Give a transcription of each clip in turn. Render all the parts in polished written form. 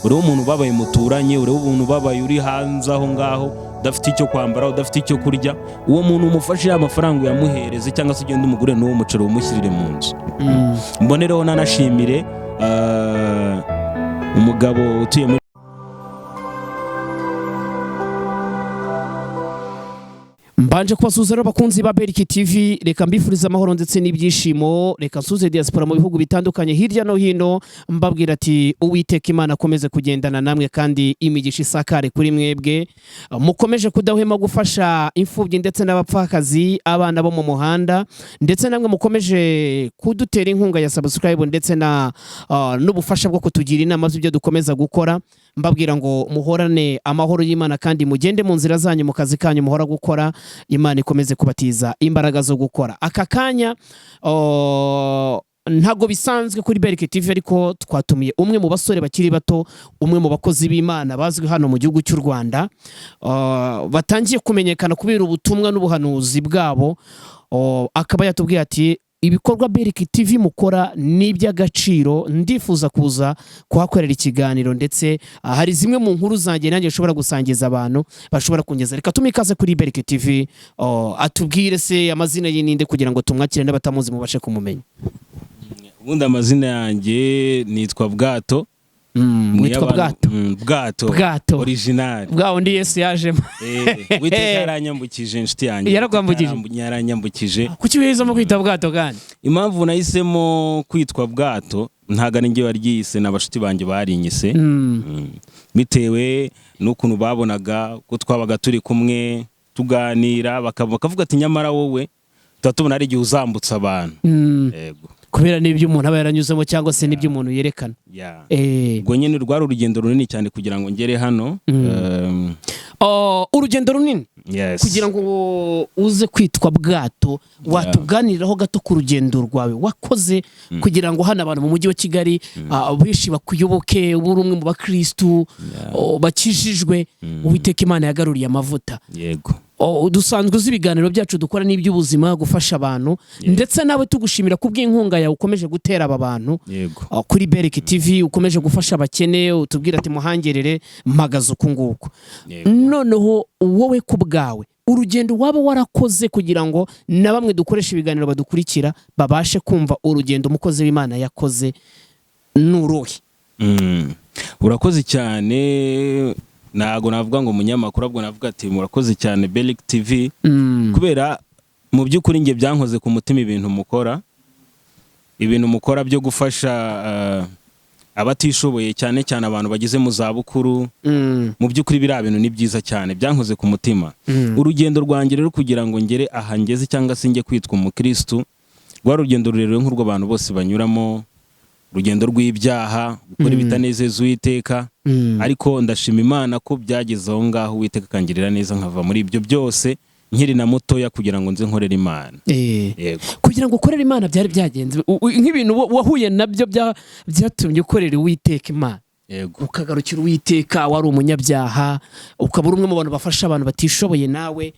uriho umuntu ubabaye muturanye, uriho umuntu ubabaye uri hanze aho ngaho udafite icyo kwambara, udafite icyo kurya, uwo muntu umufashe ya mafaranga uyamuhereze, cyangwa se ugende umugure n'uwo muceri umushyirire mu nzu. Mbonereho nanashimire umugabo utuye muri mbanje kubasuhuza rero bakunzi ba Beriki TV, reka mbifuriza amahoro ndetse n'ibyishimo, reka nsuze diaspora mu bihugu bitandukanye hirya no hino, mbabwira ati Uwiteka Imana akomeze kugendana namwe kandi imigisha isakare kuri mwebwe, mukomeje kudahwema gufasha imfubyi ndetse n'abapfakazi, abana bo mu muhanda, ndetse namwe mukomeje kudutera inkunga ya subscribe ndetse na n'ubufasha bwo kutugira inama z'ibyo dukomeza gukora. Mbabwira ngo muhorane amahoro y'Imana kandi mugende mu nzira zanyu mu kazi kanyu muhora gukora, Imana ikomeze kubatiza imbaraga zo gukora. Aka kanya ntago bisanzwe kuri Beriki TV, ariko twatumiye umwe mu basore bakiri bato, umwe mu bakozi b'Imana bazwi hano mu gihugu cy'u Rwanda, batangiye kumenyekana kubera ubutumwa n'ubuhanuzi bwabo. Akaba yatubwiye ati ibikorwa Beriki TV mukora ni iby'agaciro, ndifuza kuza kuhakorera ikiganiro, ndetse hari zimwe mu nkuru zanjye nanjye nshobora gusangiza abantu bashobora kungeza. Reka tumikaze kuri Beriki TV, atubwire se amazina ye ninde kugira ngo tumwakire n'abatamuzi mubashe kumumenya. Ubundi amazina yanjye nitwa Bwato. Witwa Bwato original bwa undi Yesu yajemo. Witeka yaranyambukije inshuti yanjye, yaragwambukije. Kuki wihizemo kwita Bwato kandi? Impamvu nahisemo kwitwa Bwato ntago ari njye waryise, n'abashuti banjye barinyise, bitewe n'ukuntu babonaga ko twabaga turi kumwe tuganira, bakavuga ati nyamara wowe tutatubona ari igihe uzambutsa abantu. Yego, kubera n'ibyo umuntu aba yaranyuzemo cyangwa se n'ibyo umuntu yerekana. Ubwo nyine rwari urugendo runini cyane kugira ngo ngere hano. Urugendo runini kugira ngo uze kwitwa Bwato. Watuganiriraho gato ku rugendo rwawe wakoze kugira ngo hano abantu mu mujyi wa Kigali benshi bakuyoboke, uri umwe mu bakristu bakijijwe, Uwiteka Imana yagaruriye amavuta. Yego, dusanzwe uzi ibiganiro byacu dukora n'iby'ubuzima, gufasha abantu, ndetse nawe tugushimira kubw'inkunga yawe ukomeje gutera aba bantu kuri Beriki TV, ukomeje gufasha abakene, utubwira ati muhangerere mpagaze uku nguku. Noneho wowe ku bwawe urugendo waba warakoze kugira ngo na bamwe dukoresha ibiganiro badukurikira babashe kumva urugendo umukozi w'Imana yakoze n'uruhe? Urakoze cyane. Nago navuga ngo umunyamakuru, ahubwo navuga ati murakoze cyane Beriki TV, kubera mu by'ukuri nge byankoze ku mutima ibintu mukora byo gufasha abatishoboye, cyane cyane abantu bageze mu za bukuru. Mu by'ukuri biriya bintu ni byiza cyane, byankoze ku mutima. Urugendo rwanjye rero kugira ngo ngere aha ngeze, cyangwa se njye kwitwa umukristu, rwa rugendo rurerure nk'urwo abantu bose banyuramo, urugendo rw'ibyaha, gukora ibitanezeza Uwiteka, ariko ndashima Imana ko byageze aho ngaho Uwiteka akangirira neza, nkava muri ibyo byose nkiri na mutoya kugira ngo nze nkorere Imana. Yego, kugira ngo ukorere Imana byari byagenze nk'ibintu wahuye nabyo byatumye ukorera Uwiteka Imana. Yego, ukagarukira Uwiteka, wari umunyabyaha, ukaba uri umwe mu bantu bafasha abantu batishoboye, nawe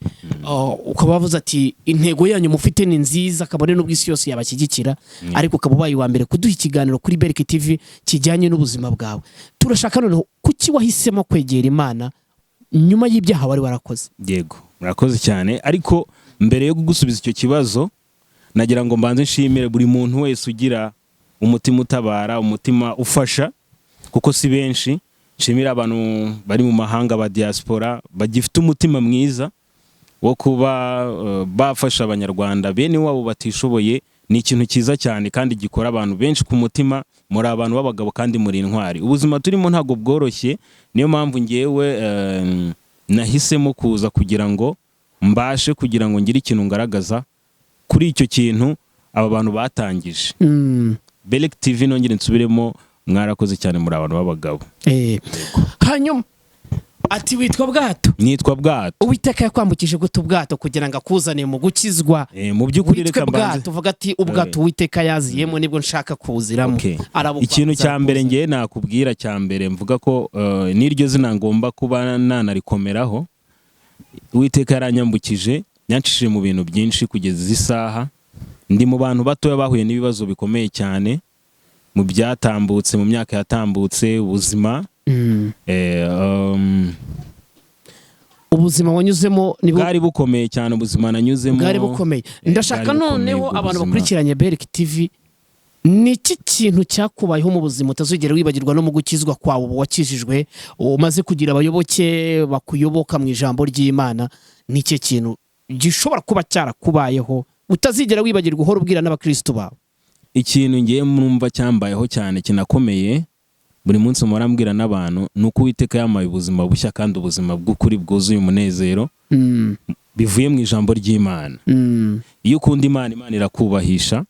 ukaba wavuze ati intego yanyu mufite ni nziza, kabone n'ubwo isi yose yabashyigikira, ariko ukaba ubaye wa mbere kuduha ikiganiro kuri Beriki TV kijyanye n'ubuzima bwawe. Turashaka noneho kuki wahisemo kwegera Imana nyuma y'ibyaha wari warakoze? Yego, murakoze cyane. Ariko mbere yo gusubiza icyo kibazo, nagira ngo mbanze nshimire buri muntu wese ugira umutima utabara, umutima ufasha, kuko si benshi. Nshimira abantu bari mu mahanga ba diaspora bagifite umutima mwiza wo kuba bafasha abanyarwanda bene wabo batishoboye. Ni ikintu cyiza cyane kandi gikora abantu benshi ku mutima. Muri abantu b'abagabo kandi muri intwari. Ubuzima turimo ntago bworoshye, niyo mpamvu ngewe nahisemo kuza kugira ngo mbashe kugira ngo ngire ikintu ngaragaza kuri icyo kintu aba bantu batangije. Beriki TV nongere nsubiremo, mwarakoze cyane muri abantu b'abagabo. Hanyuma ati witwa Bwato? Nitwa Bwato. Uwiteka yakwambukije gute Ubwato kugira ngo akuzane mu gukizwa? Mu by'ukuri reka mbanze uvuga ati Ubwato Uwiteka yaziyemo nibwo nshaka kuziramo. Ikintu cya mbere ngiye nakubwira, cya mbere mvuga ko n'iryo zina ngomba kuba nanarikomeraho. Uwiteka yaranyambukije, yanshishije mu bintu byinshi kugeza izi saha. Ndi mu bantu batoya bahuye n'ibibazo bikomeye cyane, mu byatambutse mu myaka yatambutse ubuzima ubuzima wanyuzemo bwari bukomeye cyane ubuzima nanyuzemo bwari bukomeye ndashaka noneho abantu bakurikiranye Beriki TV niki kintu cyakubayeho mu buzima utazigera wibagirwa no mu gukizwa kwawe wakijijwe umaze kugira abayoboke bakuyoboka mu ijambo ry'Imana niki kintu gishobora kuba cyarakubayeho utazigera wibagirwa uhora ubwira n'abakristo bawe ikintu ngiye mwumva cyambayeho cyane kinakomeye buri munsi murambwira n'abantu nuko Uwiteka yamaye ubuzima bushya kandi ubuzima bw'ukuri bwuzuye umunezero bivuye mu ijambo ry'Imana iyo ukunda Imana irakubahisha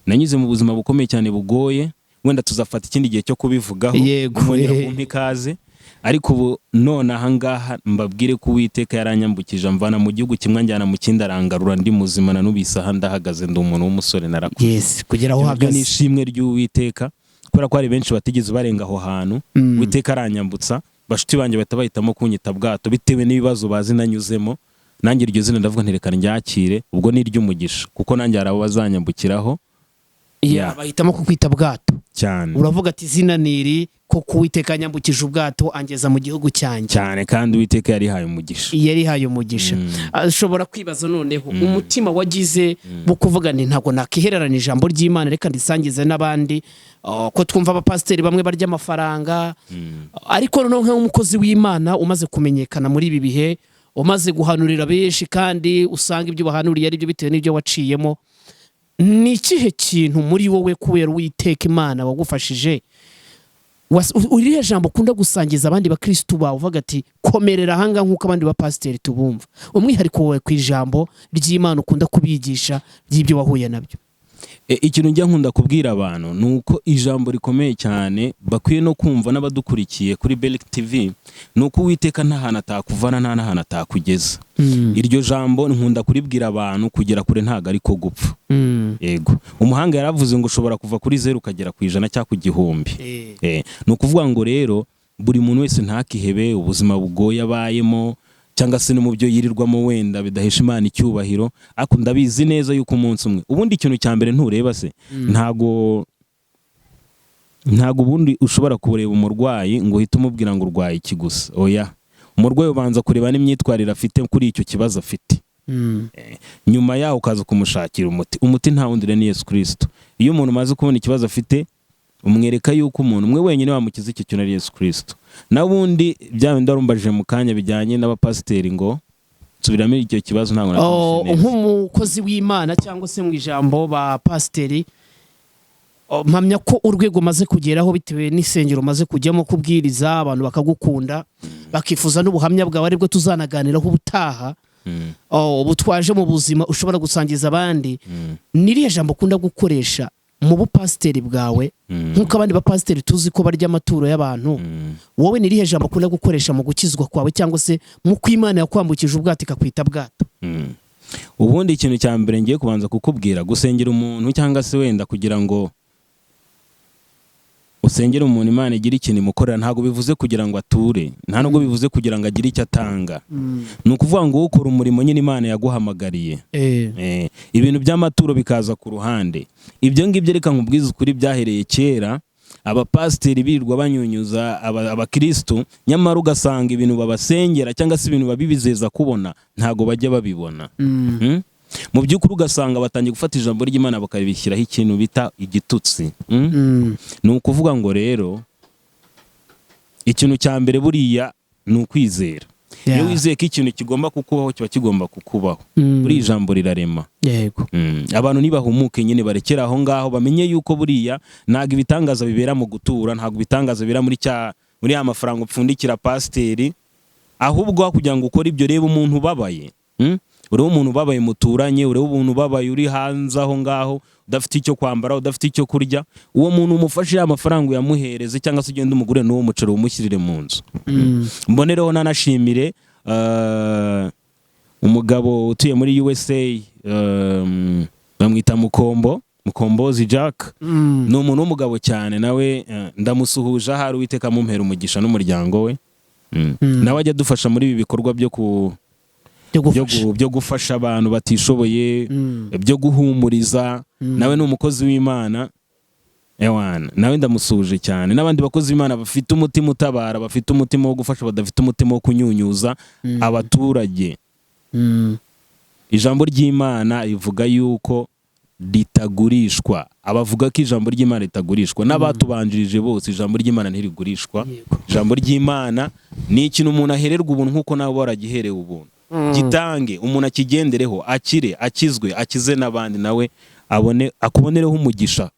nanyuze mu buzima bukomeye cyane bugoye wenda tuzafata ikindi gihe cyo kubivugaho kumpa ikaze ariko ubu none ahangaha mbabwire ko Uwiteka yaranyambukije amvana mu gihugu kimwe njyana mu kindi arangarura ndi muzima na nubisaha ndahagaze ndi umuntu w'umusore narakuze yes kugira aho hagaze nishimwe ry'Uwiteka kubera ko hari benshi batigeze barenga aho hantu Uwiteka aranyambutsa bashuti banje bahitamo kunyita bwato bitewe n'ibibazo bazi nanyuzemo nanjye iryo zina ndavuga nti reka ndyakire ubwo ni iry'umugisha kuko nanjye hari abo bazanyambukiraho bahitamo kukwita bwato cyane uravuga ati zina niri ko Uwiteka yanyambukije ubwato angeza mu gihugu cyanjye cyane kandi Uwiteka yarihaye umugisha ashobora kwibaza noneho umutima wagize bo kuvuga nti ntago nakihererana ijambo ry'Imana reka ndisangize n'abandi ko twumva abapasiteri bamwe barya amafaranga ariko noneho nk'umukozi w'Imana umaze kumenyekana muri ibi bihe umaze guhanurira benshi kandi usanga ibyo bahanuriye ari byo bitewe n'ibyo waciyemo ni ikihe kintu muri wowe kubera Uwiteka Imana wagufashije urihe jambo ukunda gusangiza abandi bakristo bawe uvuga ati komerera hanga nk'uko abandi bapasiteri tubumva umwihariko wawe ku ijambo ry'Imana ukunda kubigisha by'ibyo wahuye nabyo ikintu njya nkunda kubwira abantu nuko ijambo rikomeye cyane bakwiye no kumva n'abadukurikiye kuri Beriki TV nuko Uwiteka nta hantu atakuvana nta n'ahantu atakugeza iryo jambo nkunda kuribwira abantu kugera kure ntago ariko gupfa yego umuhanga yaravuze ngo ushobora kuva kuri 0 ukagera ku 100 cyangwa ku 1000 ni ukuvuga ngo rero buri muntu wese ntakihebe ubuzima bugoye abayemo cyangwa se no mu byo yirirwamo wenda bidahesha Imana icyubahiro ariko ndabizi neza yuko umunsi umwe ubundi ikintu cya mbere ntureba se ntago ubundi ushobora kureba umurwayi ngo uhite umubwira ngo urwaye iki gusa oya umurwayi ubanza kureba n'imyitwarire afite kuri icyo kibazo afite nyuma yaho ukaza kumushakira umuti nta wundi ni Yesu Kristo iyo umuntu umaze kubona ikibazo afite umwereka yuko umuntu umwe wenyine wamukiza icyo kintu ari Yesu Kristo nabundi bya bindi warumbajije mu kanya bijyanye n'abapasiteri ngo subiramo icyo kibazo ntabwo nakumvise neza nk'umukozi w'Imana cyangwa se mu ijambo ba pasiteri mpamya ko urwego maze kugeraho bitewe n'isengero maze kujyamo kubwiriza abantu bakagukunda bakifuza n'ubuhamya bwawe aribwo tuzanaganiraho ubutaha ubu twaje mu buzima ushobora gusangiza abandi niriye jambo ukunda gukoresha mu bupasiteri bwawe nk'uko abandi bapasiteri tuzi ko barya amaturo y'abantu wowe nirihe jambo ukunda gukoresha mu gukizwa kwawe cyangwa se mu kw'Imana yakwambukije ubwato ikakwita bwato ubundi ikintu cya mbere ngiye kubanza kukubwira gusengera umuntu cyangwa se wenda kugira ngo usengera umuntu Imana igira ikintu imukorera ntabwo bivuze kugira ngo ature nta nubwo bivuze kugira ngo agire icyo atanga ni ukuvuga ngo ukora umurimo nyine Imana yaguhamagariye ibintu by'amaturo bikaza ku ruhande ibyo ngibyo reka nkubwize ukuri byahereye kera abapasiteri birirwa banyunyuza abakristo nyamara ugasanga ibintu babasengera cyangwa se ibintu babibizeza kubona ntago bajya babibona mu by'ukuri ugasanga batangiye gufata ijambo ry'Imana bakabishyiraho ikintu bita igitutsi ni ukuvuga ngo rero ikintu cya mbere buriya ni ukwizera iyo wizeye ko ikintu kigomba kukubaho kiba kigomba kukubaho buri ijambo rirarema yego abantu nibahumuke nyine barekera aho ngaho bamenye yuko buriya ntago ibitangaza bibera mu gutura ntago ibitangaza bibera muri ya mafaranga upfundikira pasiteri ahubwo kugira ngo ukore ibyo reba umuntu ubabaye ureba umuntu ubabaye muturanye ureba umuntu ubabaye uri hanze aho ngaho udafite icyo kwambara udafite icyo kurya uwo muntu umufashe ya mafaranga uyamuhereze cyangwa se ugende umugure n'uwo muceri umushyirire mu nzu mbonereho nanashimire umugabo utuye muri USA bamwita Mukombozi Jack ni umuntu w'umugabo cyane nawe ndamusuhuje ahari Uwiteka amumpera umugisha n'umuryango we nawe ajya adufasha muri ibi bikorwa byo gufasha abantu batishoboye byo guhumuriza nawe ni umukozi w'Imana Ewana nawe ndamusuje cyane n'abandi bakozi b'Imana bafite umutima utabara, bafite umutima wo gufasha, badafite umutima wo kunyunyuza abaturage. Ijambo ry'Imana rivuga yuko ritagurishwa. Abavuga ko ijambo ry'Imana ritagurishwa n'abatubanjirije bose, ijambo ry'Imana ntirigurishwa. Ijambo ry'Imana ni ikintu umuntu ahererwa ubuntu nkuko nawe waragiherewe ubuntu. Gitange umuntu akigendereho, akire, akizwe, akize n'abandi, nawe akubonereho umugisha.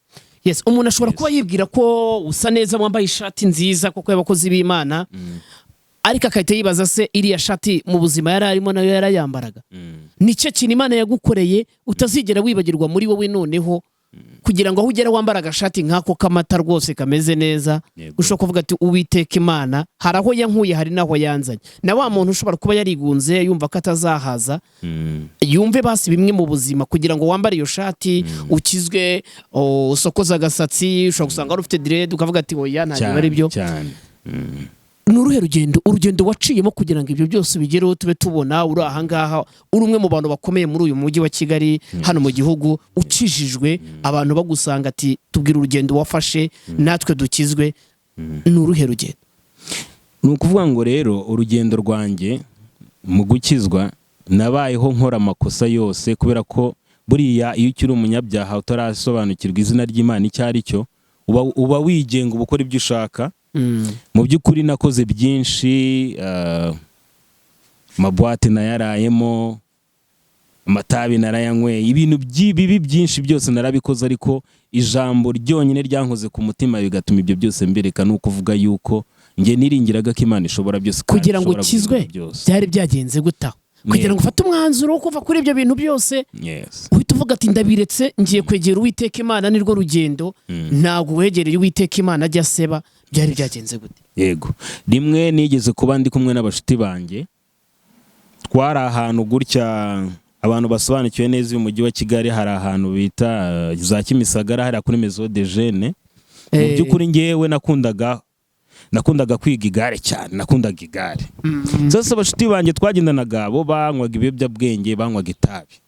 Yes, umuntu ashobora kuba yibwira ko usa neza, wambaye ishati nziza koko y'abakozi b'Imana, ariko akahita yibaza se iriya shati mu buzima yari arimo nayo yarayambaraga. Nicyo kintu Imana yagukoreye utazigera wibagirwa muri wowe noneho, kugira ngo aho ugera wambara agashati nk'ako k'amata rwose kameze neza, ushobora kuvuga ati Uwiteka Imana hari aho yankuye, hari naho yanzanye. Na wa muntu ushobora kuba yarigunze yumva ko atazahaza, yumve basi bimwe mu buzima kugira ngo wambare iyo shati ukizwe, usokoza agasatsi, ushobora gusanga wari ufite dread ukavuga ati oya ntabwo ari byo. Nuruhe urugendo waciyemo kugira ngo ibyo byose bigereho tube tubona uri ahangaha, uri umwe mu bantu bakomeye muri uyu mujyi wa Kigali hano mu gihugu, ukijijwe, abantu bagusanga ati tubwira urugendo wafashe natwe dukizwe. Nuruhe rugendo? Ni ukuvuga ngo rero urugendo rwanjye mu gukizwa, nabayeho nkora amakosa yose, kubera ko buriya iyo ukiri umunyabyaha utarasobanukirwa izina ry'Imana icyo ari cyo, uba wigenga, uba ukora ibyo ushaka. Mu by'ukuri nakoze byinshi, amabwate nayarayemo, amatabi narayanyweye, ibintu bibi byinshi byose narabikoze, ariko ijambo ryonyine ryankoze ku mutima bigatuma ibyo byose mbireka. Ni ukuvuga yuko njye niringiraga ko Imana ishobora byose. Kugira ngo ukizwe byari byagenze guta, kugira ngo ufate umwanzuro wo kuva kuri ibyo bintu byose, uhita uvuga ati ndabiretse ngiye kwegera Uwiteka Imana, nirwo rugendo. Ntabwo wegereye Uwiteka Imana ajya aseba. Byari byagenze gute? Yego, rimwe nigeze kuba ndi kumwe n'abashuti banjye, twari ahantu gutya, abantu basobanukiwe neza uyu mujyi wa Kigali, hari ahantu bita za Kimisagara, hari kuri Maison de Jeune. Mu by'ukuri ngewe nakundaga kwiga igare cyane, nakundaga igare. Sasa abashuti banjye twagendanaga, bo banywaga ibiyobyabwenge, banywaga itabi,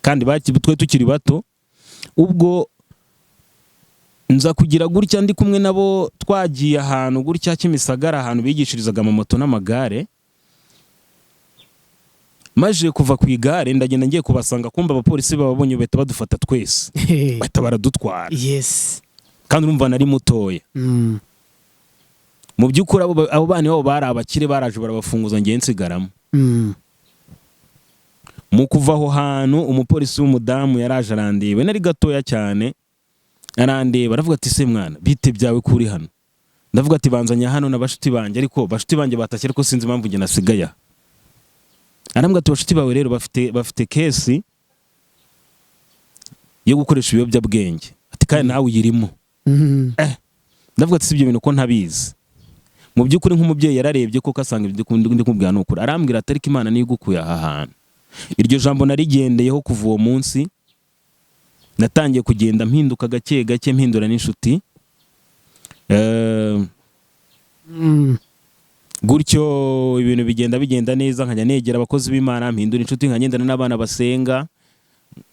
kandi twe tukiri bato. Ubwo nza kugira gutya ndi kumwe nabo, twagiye ahantu gutya Kimisagara, ahantu bigishirizaga amamoto n'amagare. Maje kuva ku igare ndagenda ngiye kubasanga, kumva abapolisi babonye bahita badufata twese, bahita baradutwara. Yes, kandi urumva nari mutoya. Mu by'ukuri abo bana babo bari abakire, baraje barabafunguza, ngiye nsigaramo. Mu kuva aho hantu, umupolisi w'umudamu yaraje arandeba, nari gatoya cyane, arandeba aravuga ati se mwana bite byawe kuri hano? Ndavuga ati banzanya hano n'abashuti banjye, ariko bashuti banjye batashye, ariko sinzi impamvu nge nasigaye. Arambwira ati bashuti bawe rero bafite kesi yo gukoresha ibiyobyabwenge, ati kandi nawe uyirimo. Ndavuga ati si ibyo bintu ko ntabizi. Mu by'ukuri nk'umubyeyi yararebye koko asanga ibyo ndi kubwira ni ukuri. Arambwira ati ariko Imana niyo igukuye aha hantu. Iryo jambo narigendeyeho kuva uwo munsi, natangiye kugenda mpinduka gake gake, mpindura n'inshuti. Gutyo ibintu bigenda neza, nkajya negera abakozi b'Imana, mpindura inshuti, nkagendana n'abana basenga.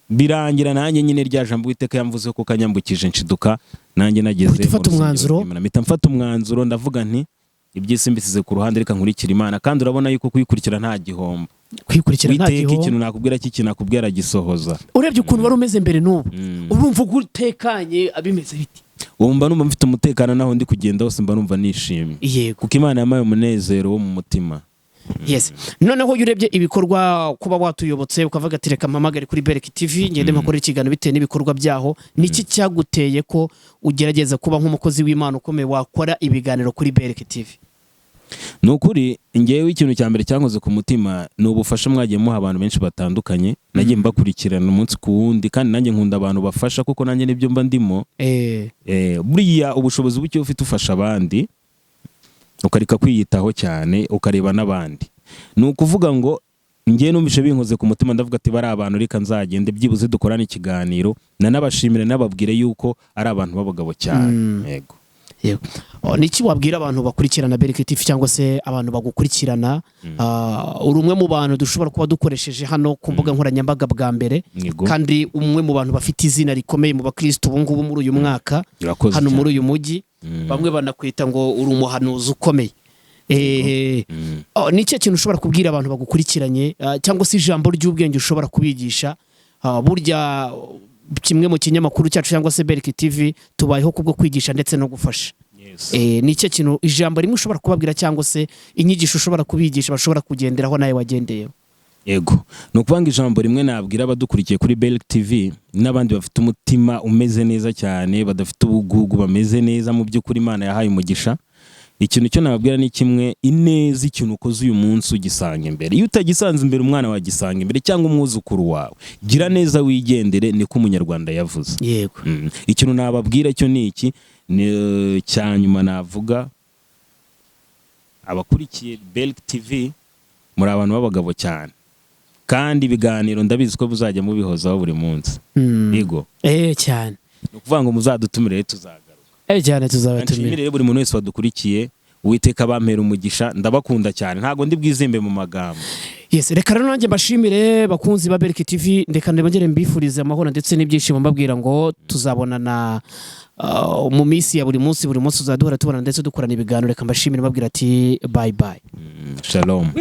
Birangira nanjye nyine rya jambo Uwiteka yamvuze ko kanyambukije nshiduka, nanjye nageze mfata umwanzuro, ndavuga nti iby'isi mbisize ku ruhande, reka nkurikira Imana. Kandi urabona yuko kuyikurikira nta gihombo. Ikintu nakubwira nakubwira gisohoza. Urebye ukuntu wari umeze mbere n'ubu, urumva utekanye, abimeze biti? Numva mfite umutekano, naho ndi kugenda hose mba numva nishimye. Yego, kuko Imana yamaye umunezero wo mu mutima. Yes. Noneho urebye ibikorwa, kuba watuyobotse ukavuga ati reka mpamagare kuri Berek TV ngende mpakora ikiganiro bitewe n'ibikorwa byaho, niki cyaguteye ko ugerageza kuba nk'umukozi w'Imana ukomeye wakora ibiganiro kuri Berek TV? Nukuri ngewe ikintu cya mbere cyankoze ku mutima ni ubufasha mwagiye muha abantu benshi batandukanye, nagiye mbakurikirana umunsi ku wundi, kandi nanjye nkunda abantu bafasha, kuko nanjye nibyo mba ndimo. Buriya ubushobozi buke ufite ufasha abandi, ukareka kwiyitaho cyane, ukareba n'abandi. Ni ukuvuga ngo ngewe numvishe binkoze ku mutima, ndavuga ati bari abantu reka nzagende byibuze dukorane ikiganiro, nanabashimire nababwire yuko ari abantu b'abagabo cyane. Yego, Yego. Niki wabwira abantu bakurikirana Berike TV cyangwa se abantu bagukurikirana uri umwe mu bantu dushobora kuba dukoresheje hano ku mbuga nkoranyambaga bwa mbere kandi umwe mu bantu bafite izina rikomeye mu bakristo ubu ngubu muri uyu mwaka hano muri uyu mujyi bamwe banakwita ngo uri umuhanuzi ukomeye ni cyo kintu ushobora kubwira abantu bagukurikiranye cyangwa se ijambo ry'ubwenge ushobora kubigisha burya kimwe mu kinyamakuru cyacu cyangwa se Berike TV tubayeho kubwo kwigisha ndetse no gufasha ni cyo kintu ijambo rimwe ushobora kubabwira cyangwa se inyigisho ushobora kubigisha bashobora kugenderaho nawe wagendeyeho. Yego, ni ukuvanga ijambo rimwe nabwira abadukurikiye kuri Berike TV n'abandi bafite umutima umeze neza cyane badafite ubugugu bameze neza mu by'ukuri Imana yahaye umugisha. Ikintu cyo nababwira ni kimwe, ineza ikintu ukoze uyu munsi ugisanga imbere. Iyo utagisanze imbere umwana wagisanga imbere cyangwa umwuzukuru wawe, gira neza wigendere, niko umunyarwanda yavuze. Yego. Ikintu nababwira cyo ni iki, cyanyuma navuga abakurikiye Berike TV muri abantu b'abagabo cyane, kandi ibiganiro ndabizi ko buzajya mubihozaho buri munsi. Yego. Cyane. Ni ukuvuga ngo muzadutumire tuzagaruka. Cyane tuzabatumira. Nshimire buri muntu wese wadukurikiye, Uwiteka bampera umugisha, ndabakunda cyane, ntago ndi bwizembe mu magambo. Yes, reka rero nanjye mbashimire bakunzi ba Berike TV, ndeka ndabongere mbifurize amahoro ndetse n'ibyishimo mbabwira ngo tuzabonana mu minsi ya buri munsi uzaduhora tubona ndetse dukorana ibiganiro. Reka mbashimire mbabwira ati bye bye. Shalom.